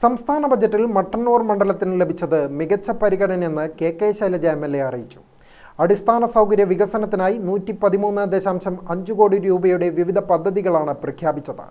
സംസ്ഥാന ബജറ്റിൽ മട്ടന്നൂർ മണ്ഡലത്തിന് ലഭിച്ചത് മികച്ച പരിഗണനയെന്ന് കെ ശൈലജ MLA അറിയിച്ചു. അടിസ്ഥാന സൗകര്യ വികസനത്തിനായി 113.5 കോടി രൂപയുടെ വിവിധ പദ്ധതികളാണ് പ്രഖ്യാപിച്ചത്.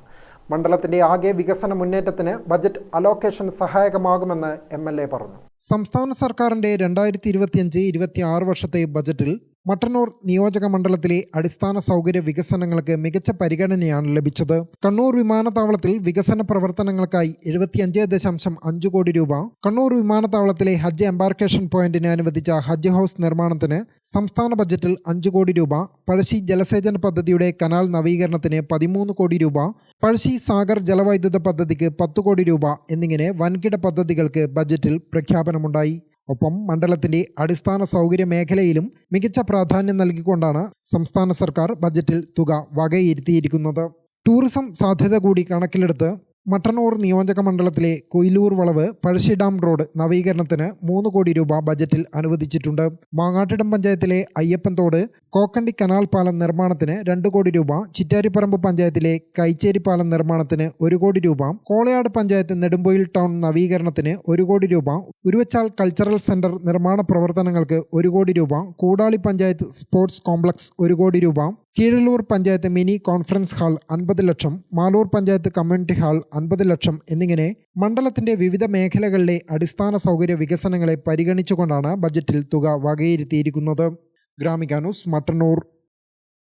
മണ്ഡലത്തിന്റെ ആകെ വികസന മുന്നേറ്റത്തിന് ബജറ്റ് അലോക്കേഷൻ സഹായകമാകുമെന്ന് MLA പറഞ്ഞു. സംസ്ഥാന സർക്കാരിന്റെ 2025-26 വർഷത്തെ ബജറ്റിൽ മട്ടന്നൂർ നിയോജക മണ്ഡലത്തിലെ അടിസ്ഥാന സൗകര്യ വികസനങ്ങൾക്ക് മികച്ച പരിഗണനയാണ് ലഭിച്ചത്. കണ്ണൂർ വിമാനത്താവളത്തിൽ വികസന പ്രവർത്തനങ്ങൾക്കായി 75.5 കോടി രൂപ, കണ്ണൂർ വിമാനത്താവളത്തിലെ ഹജ്ജ് എംബാർക്കേഷൻ പോയിന്റിന് അനുവദിച്ച ഹജ്ജ് ഹൗസ് നിർമ്മാണത്തിന് സംസ്ഥാന ബജറ്റിൽ 5 കോടി രൂപ, പഴശ്ശി ജലസേചന പദ്ധതിയുടെ കനാൽ നവീകരണത്തിന് 13 കോടി രൂപ, പഴശ്ശി സാഗർ ജലവൈദ്യുത പദ്ധതിക്ക് 10 കോടി രൂപ എന്നിങ്ങനെ വൻകിട പദ്ധതികൾക്ക് ബജറ്റിൽ പ്രഖ്യാപനമുണ്ടായി. ഒപ്പം മണ്ഡലത്തിന്റെ അടിസ്ഥാന സൗകര്യ മേഖലയിലും മികച്ച പ്രാധാന്യം നൽകിക്കൊണ്ടാണ് സംസ്ഥാന സർക്കാർ ബജറ്റിൽ തുക വകയിരുത്തിയിരിക്കുന്നത്. ടൂറിസം സാധ്യത കൂടി കണക്കിലെടുത്ത് മട്ടന്നൂർ നിയോജക മണ്ഡലത്തിലെ കൊയിലൂർ വളവ് പഴശ്ശി ഡാം റോഡ് നവീകരണത്തിന് 3 കോടി രൂപ ബജറ്റിൽ അനുവദിച്ചിട്ടുണ്ട്. മാങ്ങാട്ടിടം പഞ്ചായത്തിലെ അയ്യപ്പൻതോട് കോക്കണ്ടി കനാൽ പാലം നിർമ്മാണത്തിന് 2 കോടി രൂപ, ചിറ്റാരിപ്പറമ്പ് പഞ്ചായത്തിലെ കൈച്ചേരി പാലം നിർമ്മാണത്തിന് 1 കോടി രൂപ, കോളയാട് പഞ്ചായത്ത് നെടുമ്പൊയിൽ ടൗൺ നവീകരണത്തിന് 1 കോടി രൂപ, ഉരുവച്ചാൽ കൾച്ചറൽ സെന്റർ നിർമ്മാണ പ്രവർത്തനങ്ങൾക്ക് 1 കോടി രൂപ, കൂടാളി പഞ്ചായത്ത് സ്പോർട്സ് കോംപ്ലക്സ് 1 കോടി രൂപ, Keezhallur panchayat mini conference hall 50 ലക്ഷം, മാലൂർ പഞ്ചായത്ത് കമ്മ്യൂണിറ്റി ഹാൾ 50 ലക്ഷം എന്നിങ്ങനെ മണ്ഡലത്തിന്റെ വിവിധ മേഖലകളിലെ അടിസ്ഥാന സൗകര്യ വികസനങ്ങളെ പരിഗണിച്ചുകൊണ്ടാണ് ബജറ്റിൽ തുക വകയിരുത്തിയിരിക്കുന്നത്. ഗ്രാമിക ന്യൂസ്, മട്ടന്നൂർ.